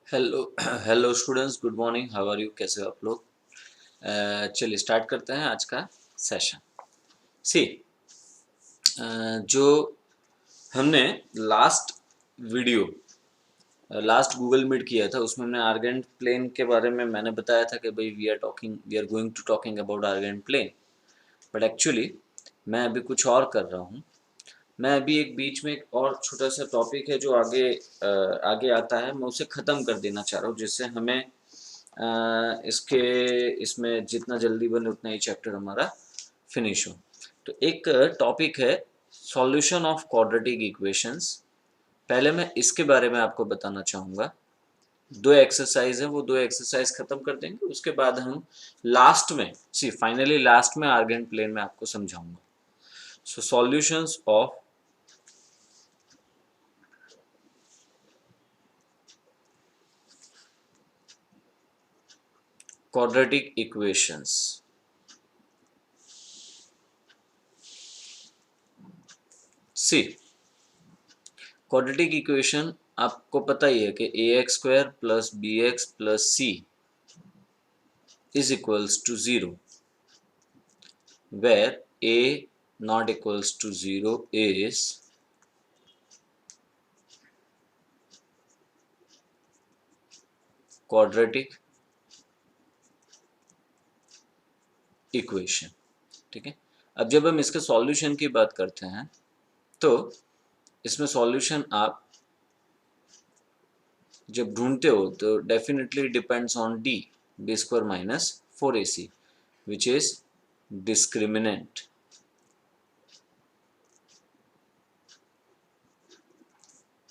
Hello hello students, good morning. How are you? कैसे हो आप लोग? चलिए स्टार्ट करते हैं आज का सेशन। सी जो हमने last video last Google Meet किया था उसमें हमने आर्गेंट प्लेन के बारे में मैंने बताया था कि भाई we are going to talking about Argand plane. But actually मैं अभी कुछ और कर रहा हूँ। मैं अभी एक बीच में एक और छोटा सा टॉपिक है जो आगे आता है, मैं उसे ख़त्म कर देना चाह रहा हूँ, जिससे हमें इसके इसमें जितना जल्दी बने उतना ही चैप्टर हमारा फिनिश हो। तो एक टॉपिक है सॉल्यूशन ऑफ क्वाड्रेटिक इक्वेशंस। पहले मैं इसके बारे में आपको बताना चाहूँगा। दो एक्सरसाइज है, वो दो एक्सरसाइज खत्म कर देंगे, उसके बाद हम लास्ट में फाइनली लास्ट में आर्गेंट प्लेन में आपको समझाऊंगा। So solutions of quadratic equations. See quadratic equation आपको पता ही है कि ax² plus bx plus c is equals to 0, where a not equals to 0 is quadratic equation. ठीक है, अब जब हम इसके सॉल्यूशन की बात करते हैं तो इसमें सॉल्यूशन आप जब ढूंढते हो तो definitely depends on D square minus 4ac which is discriminant.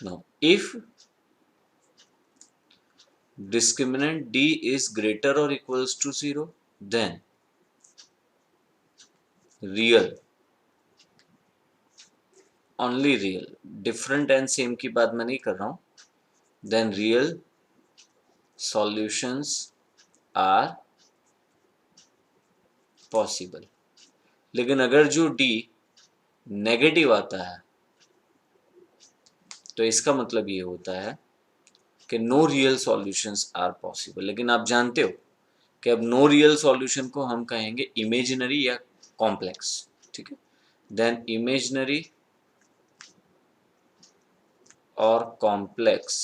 Now if discriminant d is greater or equals to 0, then real, only real, different and same की बात मैं नहीं कर रहा हूँ, then real solutions are possible। लेकिन अगर जो d नेगेटिव आता है तो इसका मतलब ये होता है कि no real solutions are possible. लेकिन आप जानते हो कि अब नो रियल सॉल्यूशन को हम कहेंगे इमेजिनरी या कॉम्प्लेक्स। ठीक है, देन इमेजिनरी और कॉम्प्लेक्स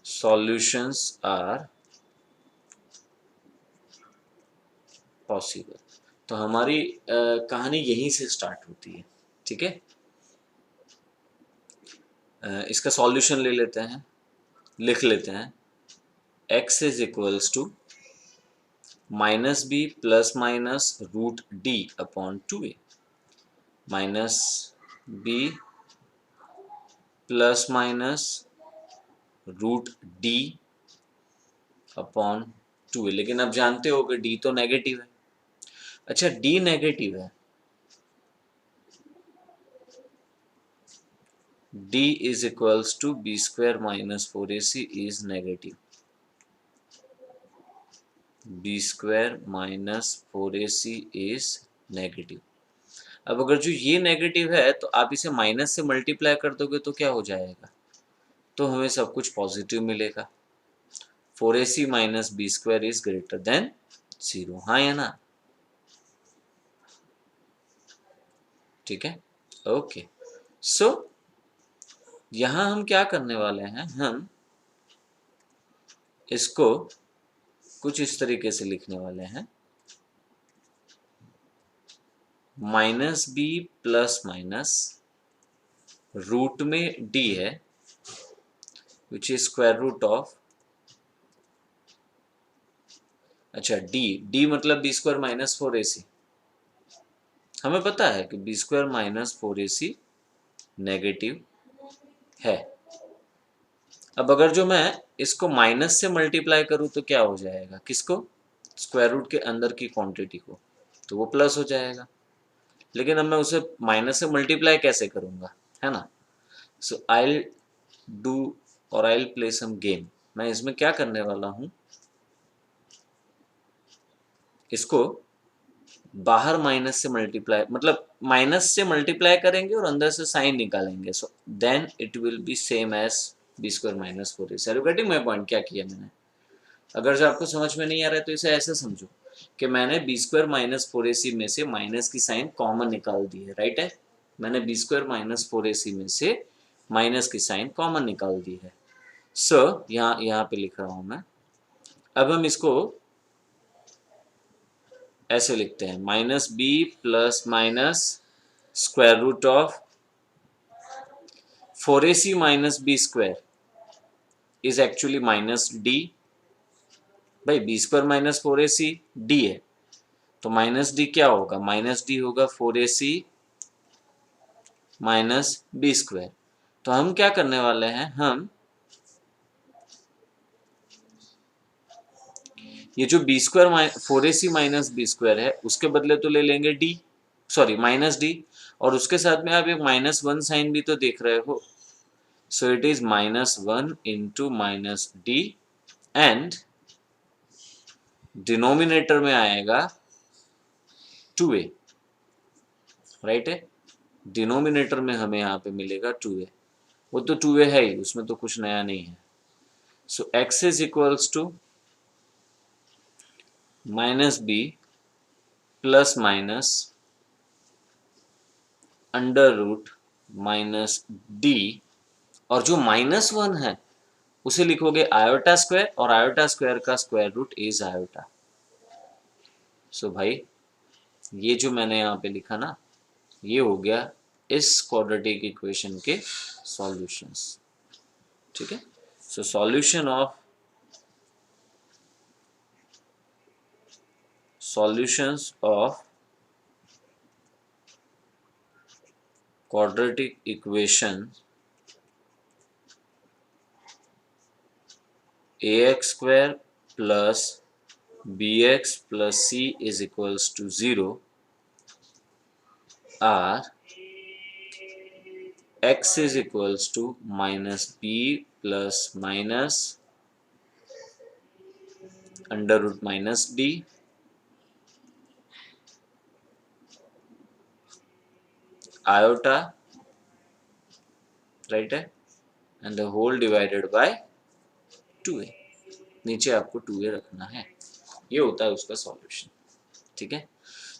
सॉल्यूशंस आर पॉसिबल। तो हमारी कहानी यहीं से स्टार्ट होती है। ठीक है, इसका सॉल्यूशन ले लेते हैं, लिख लेते हैं। x is equals to minus B plus minus root D upon 2a, minus B plus minus root D upon 2a। लेकिन अब जानते हो कि डी तो नेगेटिव है। अच्छा, डी नेगेटिव है, d is equals to b square minus 4ac is negative, b square minus 4ac is negative। अब अगर जो ये नेगेटिव है तो आप इसे माइनस से मल्टीप्लाई कर दोगे तो क्या हो जाएगा, तो हमें सब कुछ पॉजिटिव मिलेगा। 4ac minus B square is greater than 0, हाँ या ना? ठीक है, ओके। सो यहां हम क्या करने वाले हैं, हम इसको कुछ इस तरीके से लिखने वाले हैं, minus B plus minus root में डी है which is square root of, अच्छा डी मतलब बी स्क्वायर माइनस 4ac। हमें पता है कि B square minus 4ac negative है। अब अगर जो मैं इसको माइनस से मल्टीप्लाई करूं तो क्या हो जाएगा, किसको? स्क्वायर रूट के अंदर की क्वांटिटी को, तो वो प्लस हो जाएगा। लेकिन अब मैं उसे माइनस से मल्टीप्लाई कैसे करूंगा, है ना? सो आई डू और आई प्ले सम गेम। मैं इसमें क्या करने वाला हूं, इसको बाहर माइनस से मल्टीप्लाई, मतलब माइनस से मल्टीप्लाई करेंगे और अंदर से साइन निकालेंगे, so then it will be same as B square minus 4ac। Are you getting my point? क्या किया मैंने? अगर जो आपको समझ में नहीं आ रहा है तो इसे ऐसे समझो कि मैंने बी स्क्वायर माइनस 4ac में से माइनस की साइन कॉमन निकाल दी है, राइट है? मैंने बी स्क्वायर माइनस 4ac में से माइनस की साइन कॉमन निकाल दी है। सो यहाँ पे लिख रहा हूं मैं। अब हम इसको ऐसे लिखते हैं, minus B plus minus square root of 4ac minus B square is actually minus D. भाई B square minus 4ac D है, तो माइनस डी क्या होगा? माइनस डी होगा 4ac माइनस बी स्क्वायर। तो हम क्या करने वाले हैं, हम ये जो B square 4ac minus B square है उसके बदले तो ले लेंगे डी, सॉरी माइनस डी, और उसके साथ में आप एक माइनस वन साइन भी तो देख रहे हो। सो it is minus one into minus D and denominator में आएगा 2a, राइट है? डिनोमिनेटर में हमें यहाँ पे मिलेगा 2a, वो तो 2a है ही, उसमें तो कुछ नया नहीं है। So x is equals to minus B plus minus under root minus D, और जो माइनस वन है उसे लिखोगे आयोटा स्क्वायर, और आयोटा स्क्वायर का square root is iota. So भाई ये जो मैंने यहाँ पे लिखा ना, ये हो गया इस क्वाड्रेटिक इक्वेशन के सॉल्यूशंस, ठीक है? So solution of quadratic equation ax square plus bx plus c is equals to 0 are x is equals to minus b plus minus under root minus d iota, right है, and the whole divided by 2a। नीचे आपको 2a रखना है, ये होता है उसका solution, ठीक है?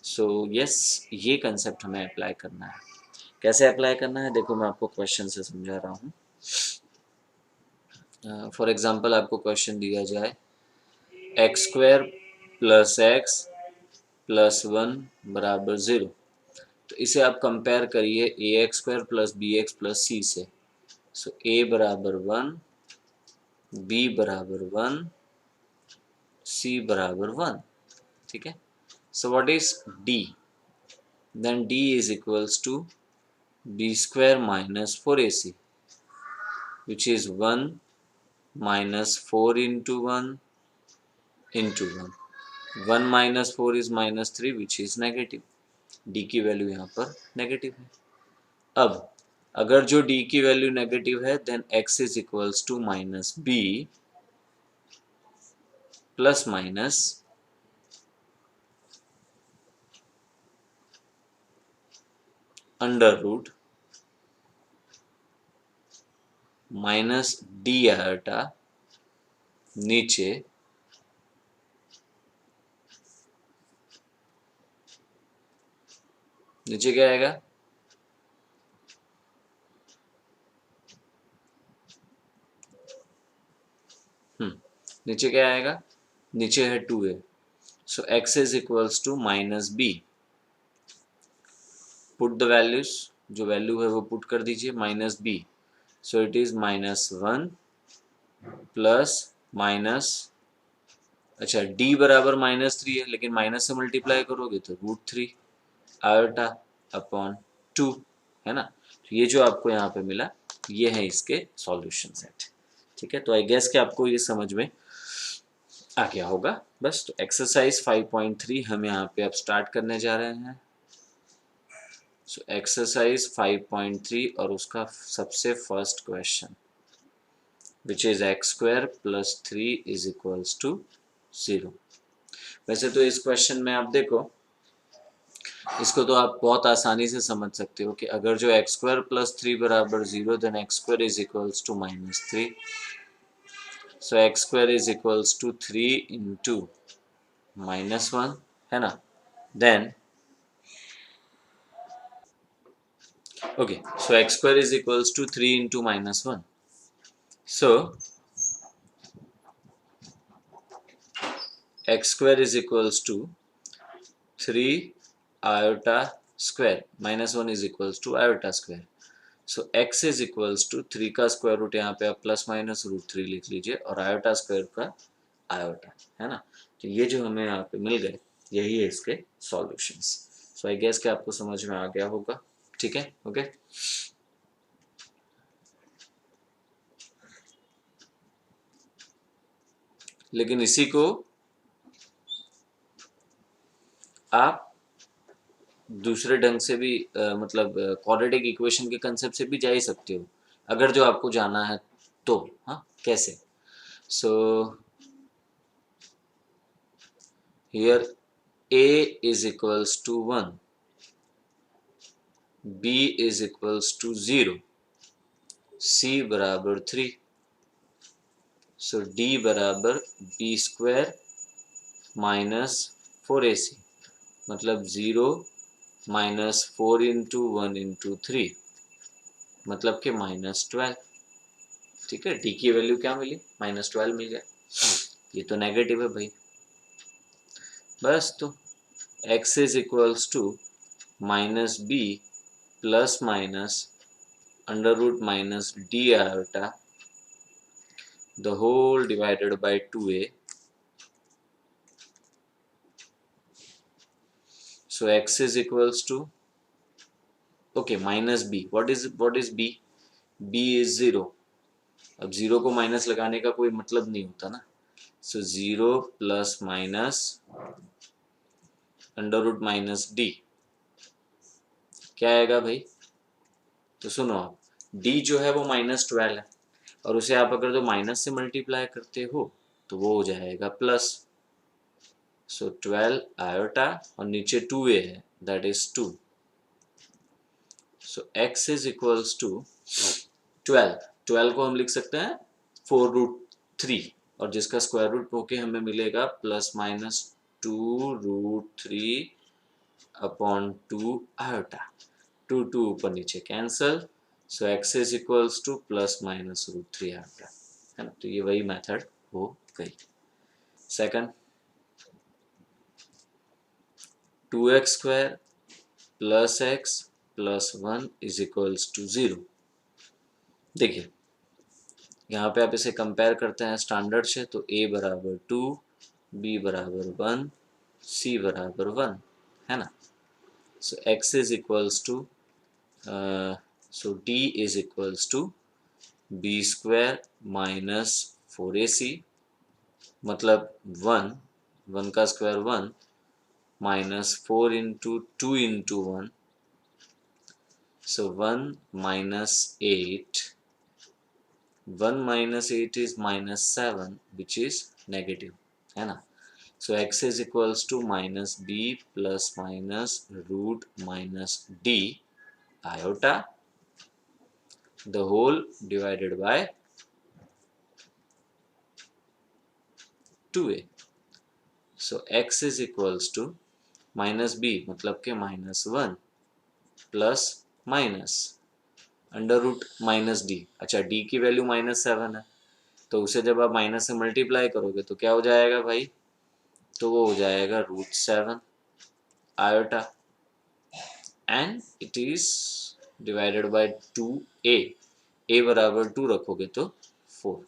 सो यस, ये कंसेप्ट हमें अप्लाई करना है। कैसे अप्लाई करना है देखो, मैं आपको क्वेश्चन से समझा रहा हूँ। फॉर एग्जांपल आपको क्वेश्चन दिया जाए x square plus x plus one बराबर 0, तो इसे आप कंपेयर करिए A x square plus B x plus C से। सो ए बराबर 1, बी बराबर 1, सी बराबर 1, ठीक है? So what is D? Then D is equals to B square minus 4ac which is 1 minus 4 into 1 into 1. 1 minus 4 is minus 3 which is negative. d की value यहाँ पर negative है। अब अगर जो d की वैल्यू नेगेटिव है then x is equals to minus B plus minus under root minus D iota नीचे नीचे क्या आएगा? नीचे क्या आएगा? नीचे है 2a। So x is equals to minus B, put the values, जो वैल्यू है वो पुट कर दीजिए, minus B. So it is minus 1 plus minus, अच्छा d बराबर माइनस 3 है, लेकिन माइनस से मल्टीप्लाई करोगे तो √3 आयोटा अपॉन 2 है ना? तो ये जो आपको यहाँ पे मिला ये है इसके सॉल्यूशन सेट, ठीक है? तो आई गेस कि आपको ये समझ में आ गया होगा। बस तो एक्सरसाइज 5.3 हम यहाँ पे अब स्टार्ट करने जा रहे हैं। सो एक्सरसाइज 5.3 और उसका सबसे first question which is X square plus 3 is equals to 0। वैसे तो इस क्वेश्चन में आप देखो इसको तो आप बहुत आसानी से समझ सकते हो कि अगर जो एक्स स्क्वायर प्लस 3 बराबर 0 then X square is equals to -3. So X square is equals to 3 into -1, है ना. Then okay, so x square is equals to 3 into -1. So x square is equals to 3 iota square, -1 is equals to iota square. So x is equals to 3 का square root यहाँ पे आप plus minus √3 लिख लीजिए और iota square का iota, है ना. तो ये जो हमें यहाँ पे मिल गए यही है इसके सॉल्यूशंस. सो आई गेस कि आपको समझ में आ गया होगा. ठीक है. ओके. लेकिन इसी को आप दूसरे ढंग से भी मतलब क्वाड्रेटिक इक्वेशन के कंसेप्ट से भी जा ही सकते हो अगर जो आपको जाना है तो. हाँ, कैसे. So here a is equals to 1, b is equals to 0, c बराबर 3. सो d बराबर b स्क्वायर माइनस 4ac, मतलब 0 -4 इंटू 1 इंटू 3, मतलब कि -12. ठीक है. डी की वैल्यू क्या मिली? -12 मिल गया. ये तो नेगेटिव है भाई. बस तो x is equals to -b plus minus under root minus D iota the whole divided by 2a. So x is equals to okay minus b. What is b? b is 0. अब 0 को minus लगाने का कोई मतलब नहीं होता ना. So 0 plus minus under root minus D क्या आएगा भाई? तो सुनो आप, d जो है वो -12 है और उसे आप अगर तो माइनस से मल्टीप्लाई करते हो तो वो हो जाएगा प्लस. सो 12 आयोटा और नीचे 2a है that is 2. So x is equals to 12 को हम लिख सकते हैं 4√3 और जिसका स्क्वायर रूट होके हमें मिलेगा प्लस माइनस 2√3 अपॉन 2 आयोटा. 2 ऊपर नीचे cancel. So x is equals to plus minus √3 iota, है ना. तो ये वही मेथड हो गई. Second 2x square plus x plus 1 is equals to 0. देखिए यहाँ पे आप इसे कंपेयर करते हैं स्टैंडर्ड से तो a बराबर 2, b बराबर 1, c बराबर 1, है ना. So x is equals to so d is equals to b square minus 4ac, मतलब 1 का square 1 minus 4 into 2 into 1. So 1 minus 8, 1 minus 8 is -7 which is negative, है ना. So x is equals to minus b plus minus root minus d iota the whole divided by 2a. So x is equals to minus b मतलब के -1 plus minus under root minus D. अच्छा D की value -7 है तो उसे जब आप minus से मल्टीप्लाई करोगे तो क्या हो जाएगा भाई? तो वो हो जाएगा √7 iota and it is divided by 2a. a बराबर 2 रखोगे तो 4.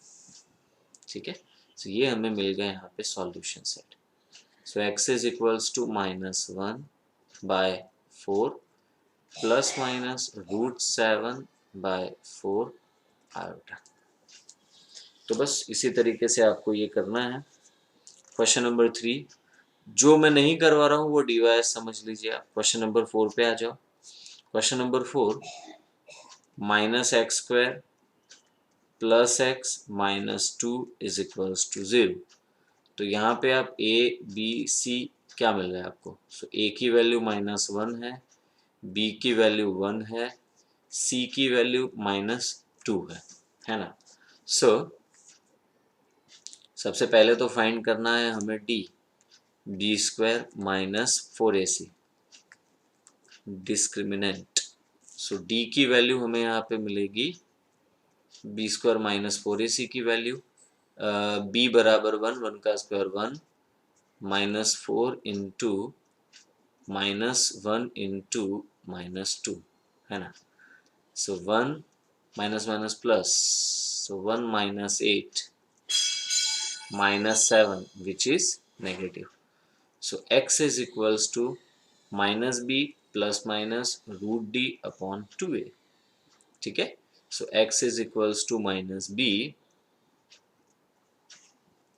ठीक है. तो ये हमें मिल गया यहाँ पे solution set. So x is equals to -1 by 4 plus minus √7 by 4 iota. तो बस इसी तरीके से आपको ये करना है. क्वेश्चन नंबर 3 जो मैं नहीं करवा रहा हूँ वो डीवाईएस समझ लीजिए आप. क्वेश्चन नंबर 4 पे आ जाओ. Question number 4 -x square plus x minus 2 is equals to 0. तो यहाँ पे आप a b c क्या मिल रहा है आपको? सो ए की वैल्यू -1 है, बी की वैल्यू 1 है, सी की वैल्यू -2 है ना? सो सबसे पहले तो फाइंड करना है हमें डी, b² -4ac डिस्क्रिमिनेंट। सो डी की वैल्यू हमें यहाँ पे मिलेगी b² -4ac की वैल्यू, b बराबर 1, 1 का स्क्वायर 1, -4 इंटू -1 इंटू -2 है ना? सो 1 minus minus plus, so 1 -8 -7 which is negative. So x is equals to -b plus minus √d upon 2a. ठीक है? So x is equals to -b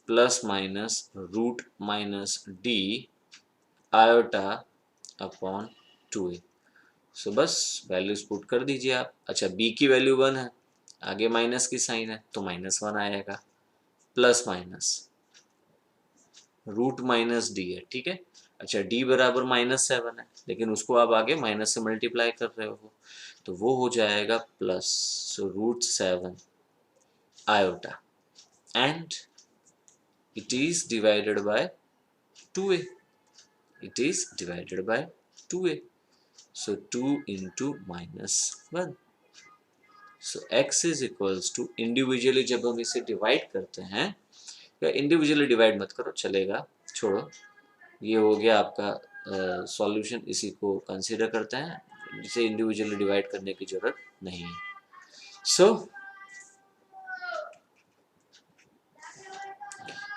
plus minus √-d iota upon 2a. सो बस values put कर दीजिए आप। अच्छा, b की value 1 है, आगे माइनस की साइन है तो -1 आएगा, प्लस माइनस √-d है। ठीक है? अच्छा, d बराबर -7 है, लेकिन उसको आप आगे माइनस से मल्टीप्लाई कर रहे हो तो वो हो जाएगा plus, so √7 iota and it is divided by 2a. It is divided by 2a. So 2 into -1. So x is equals to, individually जब हम इसे डिवाइड करते हैं, या इंडिविजुअली डिवाइड मत करो चलेगा, छोड़ो, ये हो गया आपका सॉल्यूशन। इसी को कंसीडर करते हैं, इसे इंडिविजुअली डिवाइड करने की जरूरत नहीं है। सो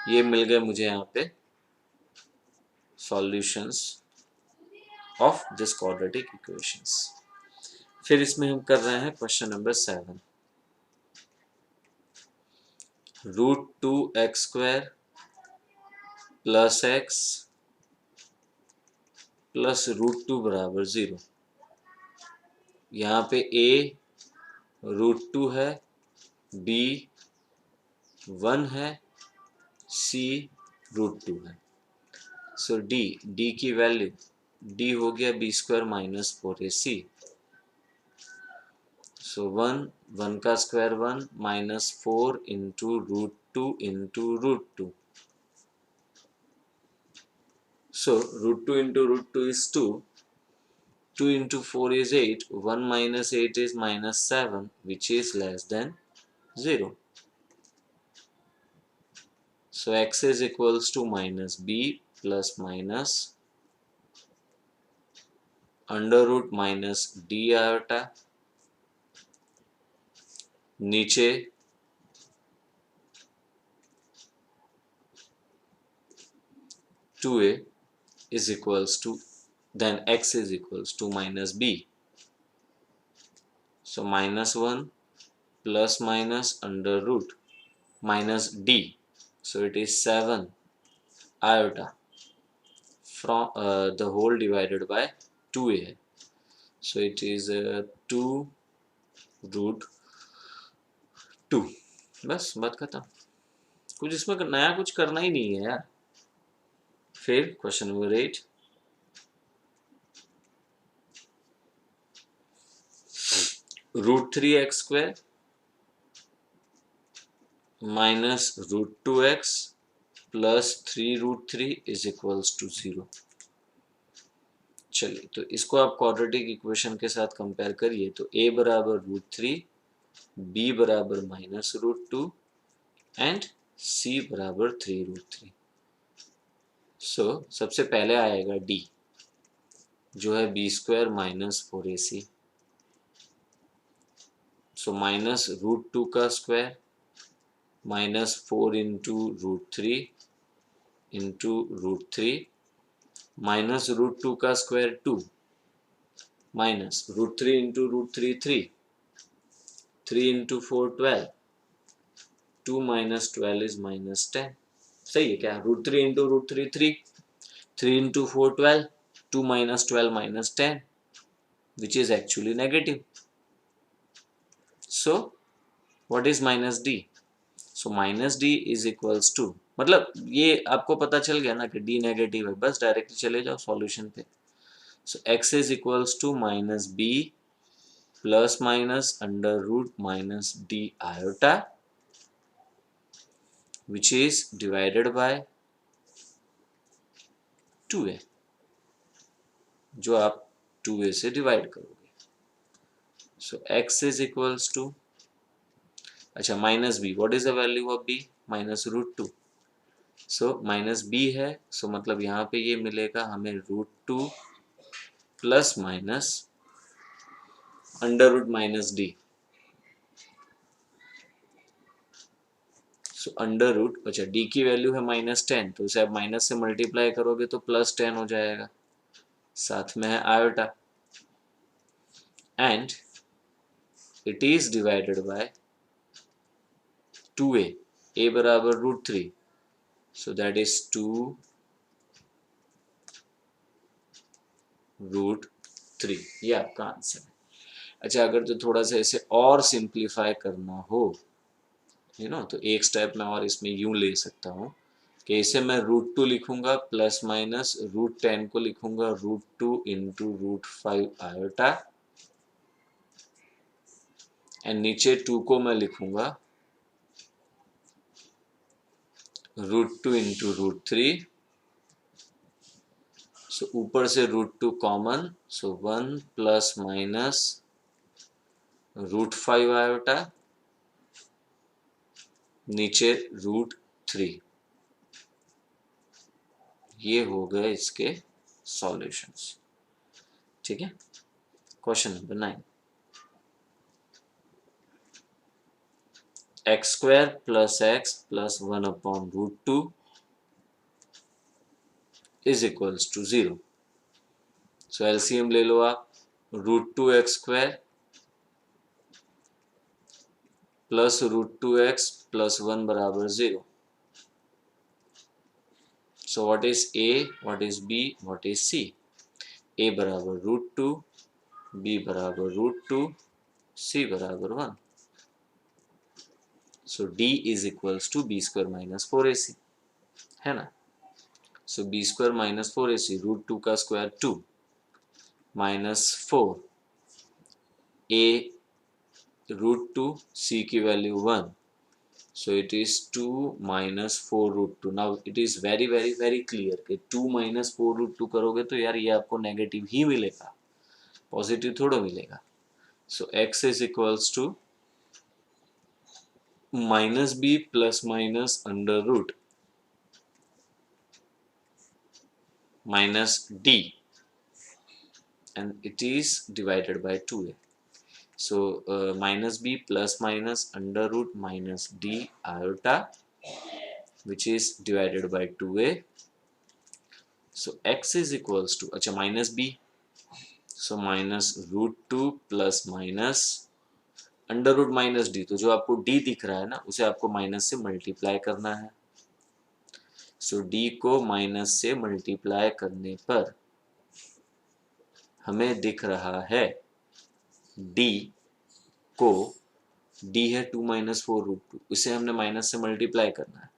ये मिल गए मुझे यहाँ पे solutions of this quadratic equations. फिर इसमें हम कर रहे हैं question number 7, √2x² plus x plus √2 बराबर 0। यहाँ पे a √2 है, b 1 है, c √2 है। सो d की वैल्यू, d हो गया b² -4ac। सो 1 का square 1, -4 into √2 into √2। So √2 into √2 is 2. 2 into 4 is 8. 1 minus 8 is -7, which is less than 0. So x is equals to -b plus minus under root minus d iota, नीचे -2a is equals to, then x is equals to -b. So -1 plus minus under root minus d. So it is 7 iota from the whole divided by 2a. So it is 2 √2। बस बात खत्म, कुछ इसमें नया कुछ करना ही नहीं है यार। फिर question number 8, √3x² minus √2x plus 3√3 is equals to 0। चलिए, तो इसको आप क्वाड्रेटिक इक्वेशन के साथ कंपेयर करिए तो a बराबर √3, b बराबर -√2 एंड c बराबर 3√3। सो सबसे पहले आएगा d, जो है b² -4ac। सो -√2 का स्क्वायर -4 इंटू √3 इंटू √3 माइनस √2 का square 2 minus √3 into √3 3, 3 into 4 12, 2 minus 12 is -10। सही है क्या? √3 into √3 3, 3 into 4 12, 2 minus 12 -10, which is actually negative. So what is -d? So -d is equals to मतलब ये आपको पता चल गया ना कि डी नेगेटिव है, बस डायरेक्टली चले जाओ सॉल्यूशन पे। So x is equals to minus B plus minus under root minus D iota which is divided by 2a, जो आप 2a से डिवाइड करोगे। So x is equals to, अच्छा minus B, what is the value of B? Minus root two. So minus B है, so मतलब यहाँ पे ये मिलेगा हमें root two plus minus under root minus D. So under root, अच्छा D की वैल्यू है -10, तो इसे आप माइनस से मल्टीप्लाई करोगे तो +10 हो जाएगा, साथ में है iota, and it is divided by 2a, a बराबर √3, सो दैट इज 2√3, ये आपका आंसर है। अच्छा अगर तो थोड़ा सा इसे और सिंप्लीफाई करना हो, तो एक स्टेप मैं और इसमें यूं ले सकता हूँ कि इसे मैं √2 लिखूंगा प्लस माइनस √10 को लिखूंगा √2 इंटू √5 आयोटा, एंड नीचे 2 को मैं लिखूंगा √2 इंटू √3, सो ऊपर से √2 common, so 1 plus minus √5 iota, नीचे √3। ये हो गए इसके सॉल्यूशंस। ठीक है, question number 9, x² plus x plus 1/√2 is equals to 0। So LCM ले लो आप, √2x² प्लस √2x प्लस 1 बराबर 0। सो what is a, what is b, what is c? a बराबर √2, b बराबर √2, c बराबर 1। So d is equals to b² minus 4ac, है ना। So b² minus 4ac, √2 का स्क्वायर 2 माइनस 4, a √2, c की value 1, so it is 2 minus 4√2। now it is very very very clear कि 2 minus 4√2 करोगे तो यार ये आपको नेगेटिव ही मिलेगा, पॉजिटिव थोड़ा मिलेगा। so x is equals to minus B plus minus under root minus D, and it is divided by 2a। so minus b plus minus under root minus d iota which is divided by 2a। so x is equals to, अच्छा minus b, so minus √2 plus minus under root minus D, तो जो आपको D दिख रहा है ना उसे आपको माइनस से मल्टीप्लाई करना है। सो डी को माइनस से मल्टीप्लाई करने पर हमें दिख रहा है डी को, डी है 2 माइनस 4√2, इसे हमने माइनस से मल्टीप्लाई करना है।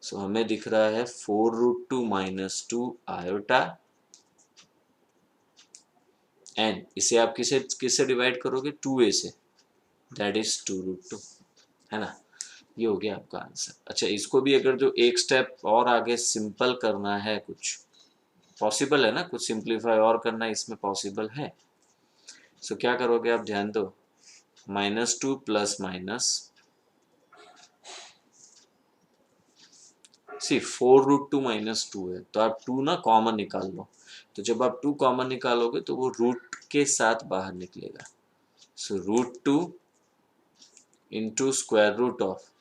सो हमें दिख रहा है 4√2 माइनस 2 आयोटा, एंड इसे आप किससे डिवाइड करोगे? 2a से, दैट इज 2√2, है ना। ये हो गया आपका आंसर। अच्छा इसको भी अगर जो एक स्टेप और आगे सिंपल करना है, कुछ पॉसिबल है ना, कुछ सिंप्लीफाई और करना इसमें पॉसिबल है। सो क्या करोगे आप, ध्यान दो, -2 प्लस माइनस, सी 4√2 माइनस 2 है तो आप 2 ना कॉमन निकाल लो, तो जब आप 2 कॉमन निकालोगे तो वो रूट के साथ बाहर निकलेगा। सो √2 इंटू स्क्वायर रूट ऑफ,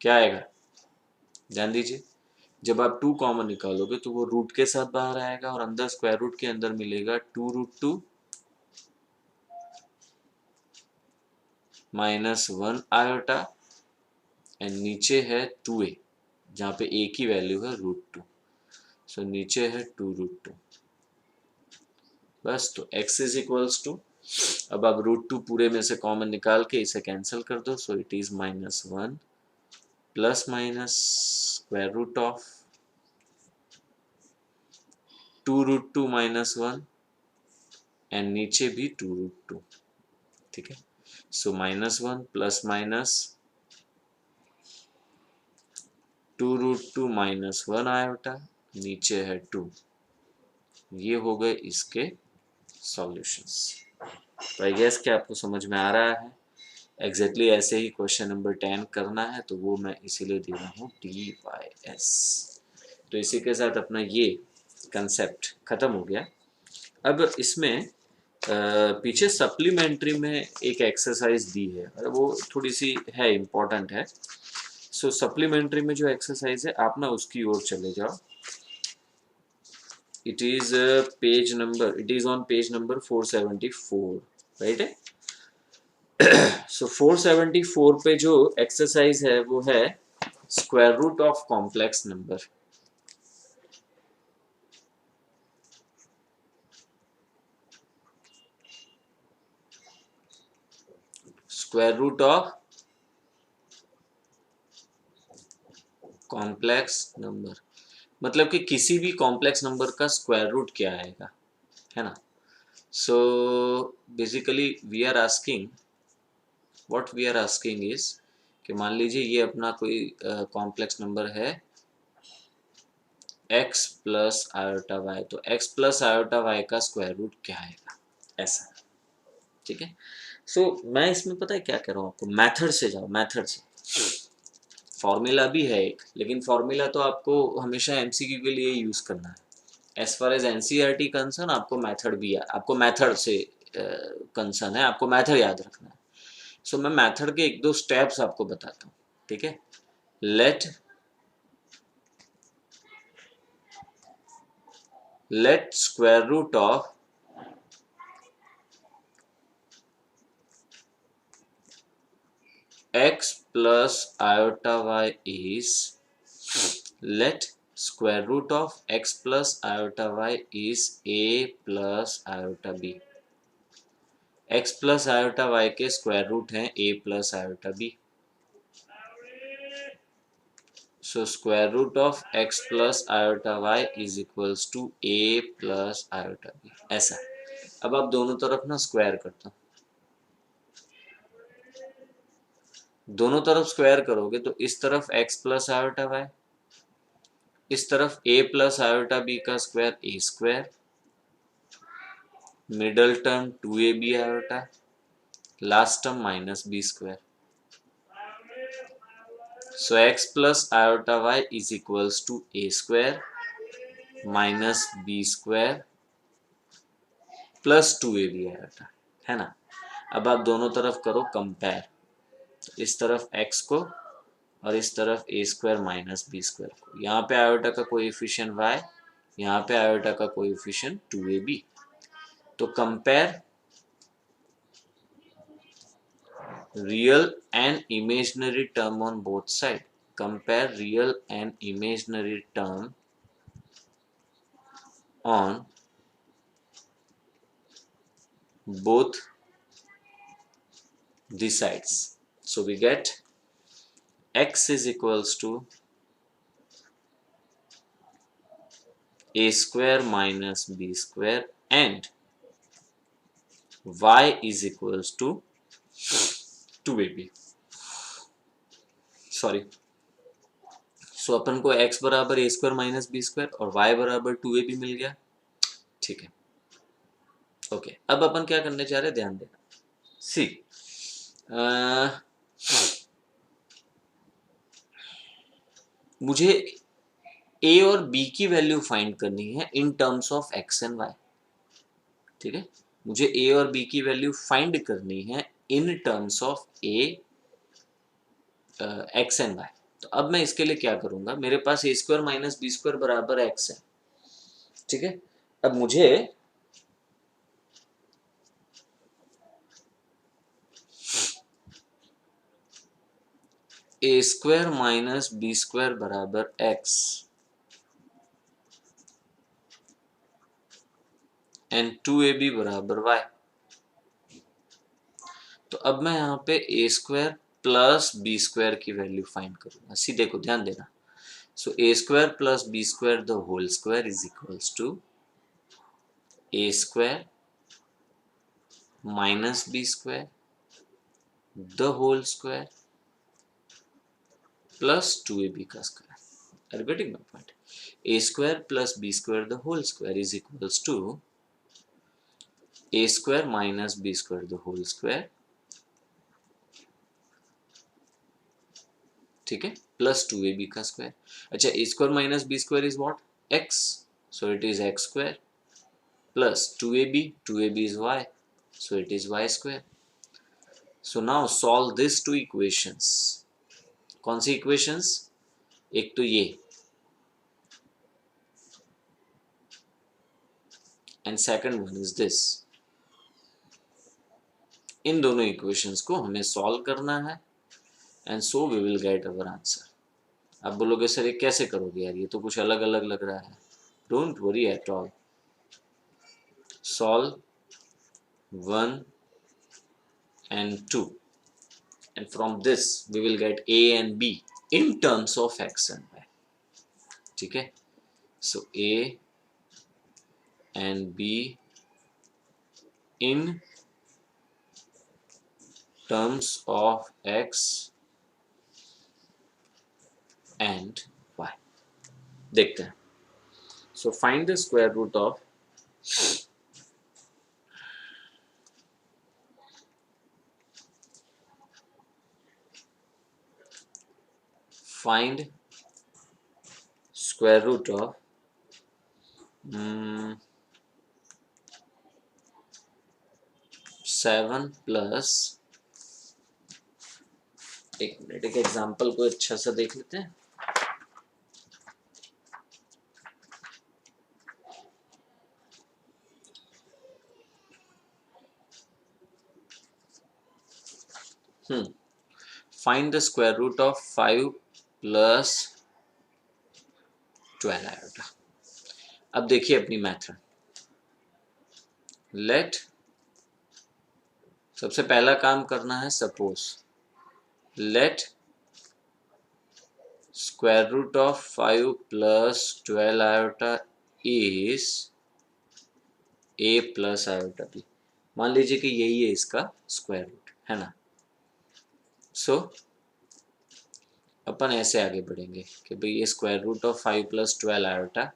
क्या आएगा, ध्यान दीजिए, जब आप 2 कॉमन निकालोगे तो वो रूट के साथ बाहर आएगा और अंदर स्क्वायर रूट के अंदर मिलेगा 2√2 माइनस 1 आयोटा, एंड नीचे है 2a जहाँ पे a की वैल्यू है √2, सो नीचे है 2√2। बस, तो x इज इक्वल्स टू, अब आप √2 पूरे में से कॉमन निकाल के इसे कैंसिल कर दो, so it is -1 plus minus square root of 2√2 minus 1 and नीचे भी 2√2, ठीक है। So -1 plus minus 2√2 minus 1 iota, नीचे है 2। ये हो गए इसके सॉल्यूशंस। तो आई गेस कि आपको समझ में आ रहा है। एग्जैक्टली ऐसे ही क्वेश्चन नंबर 10 करना है, तो वो मैं इसीलिए दे रहा हूँ DYS। तो इसी के साथ अपना ये कंसेप्ट खत्म हो गया। अब इसमें पीछे सप्लीमेंट्री में एक एक्सरसाइज दी है, वो थोड़ी सी है, इम्पोर्टेंट है। सो सप्लीमेंट्री में जो एक्सरसाइज है आप ना उसकी ओर चले जाओ। It is on page number 474, right है। सो 474 पे जो एक्सरसाइज है वो है square root of complex number. Square root of complex number मतलब कि किसी भी कॉम्प्लेक्स नंबर का स्क्वायर रूट क्या आएगा, है ना। So basically what we are asking is कि मान लीजिए ये अपना कोई कॉम्प्लेक्स नंबर है x प्लस आयोटा वाई, तो x प्लस आयोटा वाई का स्क्वायर रूट क्या आएगा, ऐसा, ठीक है। सो मैं इसमें पता है क्या कह रहा हूँ आपको, मेथड से जाओ, मेथड से। फॉर्मूला भी है एक, लेकिन फॉर्मूला तो आपको हमेशा एमसीक्यू के लिए यूज करना है। As far as NCERT concern, आपको मेथड भी है, आपको मेथड से कंसर्न है, आपको मेथड याद रखना है। सो मैं मेथड के एक दो स्टेप्स आपको बताता हूँ, ठीक है। Let square root of x plus iota y is, let square root of x plus iota y is a plus iota b। x plus iota y के स्क्वायर रूट हैं a plus iota b। So square root of x plus iota y is equals to a plus iota b, ऐसा। अब आप दोनों तरफ ना square करता हूँ, दोनों तरफ स्क्वायर करोगे तो इस तरफ x प्लस आयोटा y, इस तरफ a प्लस आयोटा b का square a square, middle term 2ab iota, last term minus b square. So x plus iota y is equals to a square minus b square plus 2ab iota, है ना। अब आप दोनों तरफ करो compare, इस तरफ x को और इस तरफ a square minus b square को। यहाँ पे आयोटा का कोएफिशिएंट y, यहाँ पे आयोटा का कोएफिशिएंट 2ab। तो compare real and imaginary term on both sides. Compare real and imaginary term on both the sides. So we get x is equals to a square minus b square and y is equals to 2ab. Sorry, so अपन को x बराबर a square minus B square और y बराबर 2ab मिल गया, ठीक है। Okay, अब अपन क्या करने जा रहे हैं, ध्यान देना। सी मुझे a और b की वैल्यू फाइंड करनी है in terms of x and y, ठीक है। मुझे a और b की वैल्यू फाइंड करनी है in terms of x and y। तो अब मैं इसके लिए क्या करूंगा, मेरे पास a square minus B square बराबर x है, ठीक है। अब मुझे a square minus B square बराबर x एंड 2ab बराबर y। तो अब मैं यहाँ पे a square plus B square की वैल्यू फाइंड करूंगा। सीधे को ध्यान देना। So A square plus B square the whole square is equals to A square minus B square the whole square plus 2ab का square. Are you getting my point? A square plus b square the whole square is equals to a square minus b square the whole square, ठीक है, plus 2ab का square. अच्छा, a square minus b square is what? x, so it is x square plus 2ab is y, so it is y square. So now solve these two equations. कौन सी equations? एक तो ये and second one is this. इन दोनों equations को हमें solve करना है and so we will get our answer. आप बोलोगे सर ये कैसे करोगे यार, ये तो कुछ अलग अलग लग रहा है। Don't worry at all, solve 1 and 2 and from this we will get a and b in terms of x and y, ठीक है। so a and b in terms of x and y, देखते हैं। so find the square root of square root of 7 plus, एक मिनट, एक example को अच्छा सा देख लेते हैं। Find the square root of 5 plus 12 iota. अब देखिए अपनी मेथड। लेट, सबसे पहला काम करना है, suppose let square root of 5 plus 12 iota is a plus iota b। मान लीजिए कि यही है इसका स्क्वायर रूट, है ना। सो अपन ऐसे आगे बढ़ेंगे कि भाई ये square root of 5 plus 12 iota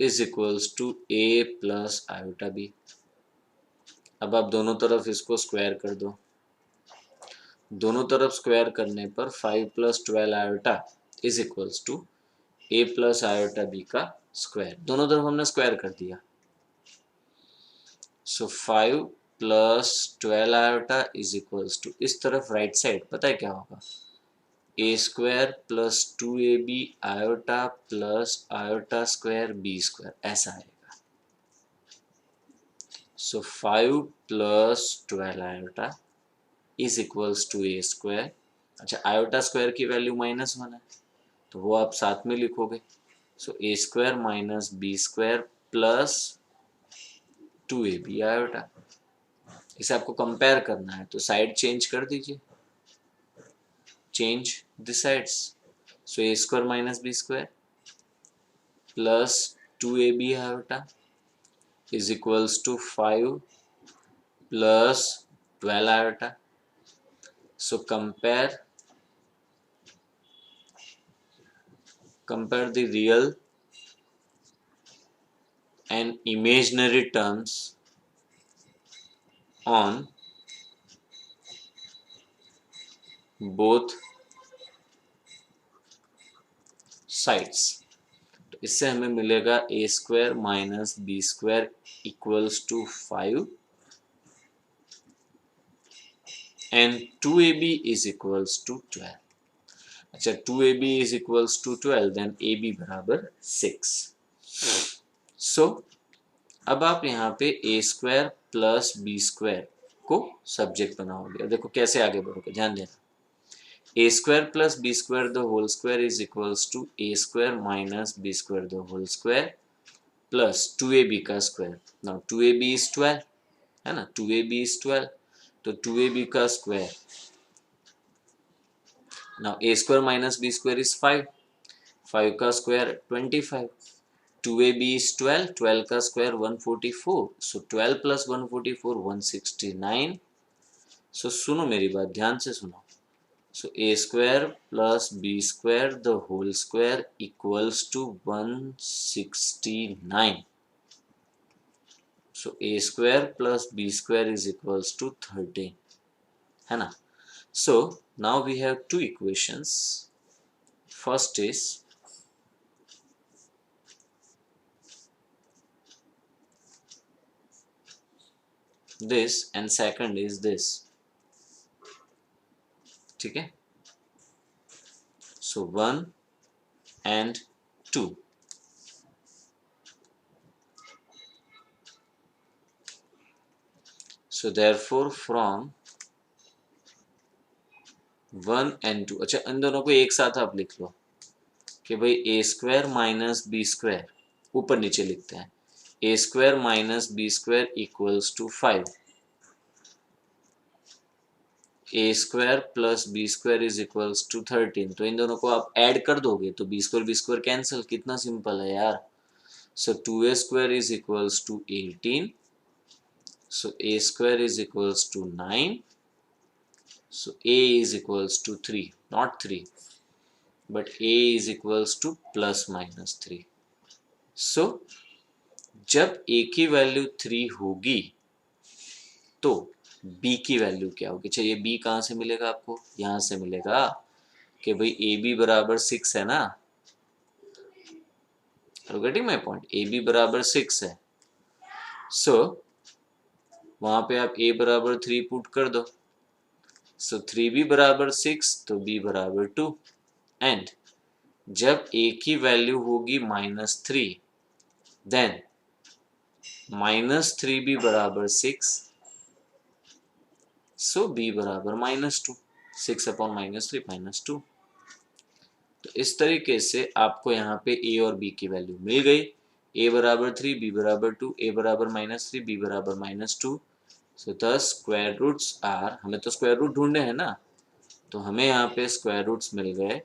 is equals to a plus iota b। अब आप दोनों तरफ इसको स्क्वायर कर दो। दोनों तरफ स्क्वायर करने पर 5 plus 12 iota is equals to a plus iota b का स्क्वायर। दोनों तरफ हमने स्क्वायर कर दिया। So 5 plus 12 iota is equals to, इस तरफ राइट साइड पता है क्या होगा, a square plus 2ab iota plus iota square b square, ऐसा आएगा। So 5 plus 12 iota is equals to a square. अच्छा, आयोटा स्क्वायर की वैल्यू -1 है तो वो आप साथ में लिखोगे। सो a square minus b square plus 2ab iota. इसे आपको कंपेयर करना है तो साइड चेंज कर दीजिए, change the sides. So a square minus b square plus 2ab iota is equals to 5 plus 12 iota. So compare the real and imaginary terms on both sides। तो इससे हमें मिलेगा a square minus b square equals to 5 and 2ab is equals to 12। अच्छा, 2ab is equals to 12 then ab बराबर 6। सो अब आप यहाँ पे a square plus b square को सब्जेक्ट बनाओगे। अब देखो कैसे आगे बढ़ोगे, ध्यान देना। a square plus b square the whole square is equals to a square minus b square the whole square plus 2ab का स्क्वायर। नाउ 2ab is 12, है ना, 2ab is 12, तो 2ab का square, now a square minus b square is 5, 5 का square 25, 2ab is 12, 12 का square 144, सो 12 plus 144 169। सो सुनो मेरी बात ध्यान से सुनो, सो a square plus b square the whole square equals to 169, so a square plus b square is equals to 13, है ना। So now we have two equations, first is this and second is this, ठीक है, so 1 and 2, so therefore from 1 and 2, अच्छा इन दोनों को एक साथ आप लिख लो कि भाई A square minus B square, ऊपर नीचे लिखते हैं, A square minus B square equals to 5, A square plus B square is equals to 13, तो इन दोनों को आप ऐड कर दोगे तो बी स्क्वायर कैंसिल, कितना सिंपल है यार। So 2a square is equals to 18, so a square is equals to 9, so a is equals to 3, not 3 but a is equals to plus minus 3, so जब a की value 3 होगी तो b की value क्या होगी। चलिए b कहाँ से मिलेगा आपको, यहां से मिलेगा कि भाई ab बराबर 6 है ना, गेटिंग माई पॉइंट, ab बराबर 6 है, सो वहां पे आप a बराबर 3 पुट कर दो, सो 3b बराबर 6 तो b बराबर 2, एंड जब a की वैल्यू होगी -3 देन -3b बराबर 6, सो b बराबर -2, 6 अपॉन -3 -2। तो इस तरीके से आपको यहाँ पे a और b की वैल्यू मिल गई, a बराबर 3, b बराबर 2, a बराबर -3, b बराबर -2, so the square roots are, हमें तो स्क्वायर रूट ढूंढने हैं ना, तो हमें यहाँ पे स्क्वायर रूट्स मिल गए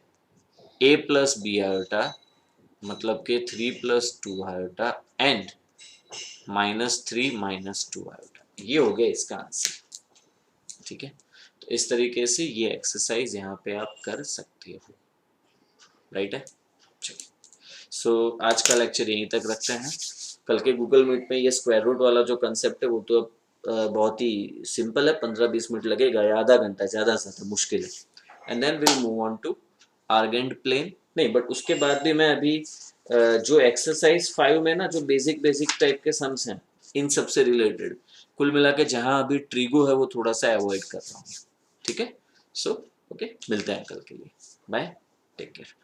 a प्लस बी आयोटा, मतलब कि 3 प्लस 2 आयोटा एंड -3 -2 आयोटा, ये हो गया इसका आंसर, ठीक है। तो इस तरीके से ये एक्सरसाइज यहाँ पे आप कर सकते हो, राइट है। चलिए, सो आज का लेक्चर यहीं तक रखते हैं, कल के गूगल मीट में ये स्क्वायर रूट वाला जो कंसेप्ट है वो तो बहुत ही सिंपल है, 15-20 मिनट लगेगा या आधा घंटा, ज़्यादा से ज़्यादा मुश्किल है, and then will move on to Argand plane, नहीं बट उसके बाद भी मैं अभी जो एक्सरसाइज 5 में ना जो बेसिक टाइप के सम्स हैं इन सब से रिलेटेड, कुल मिला के जहाँ अभी ट्रिगो है वो थोड़ा सा अवॉइड कर रहा हूँ, ठीक है। सो ओके, मिलते हैं कल के लिए, बाय, टेक केयर।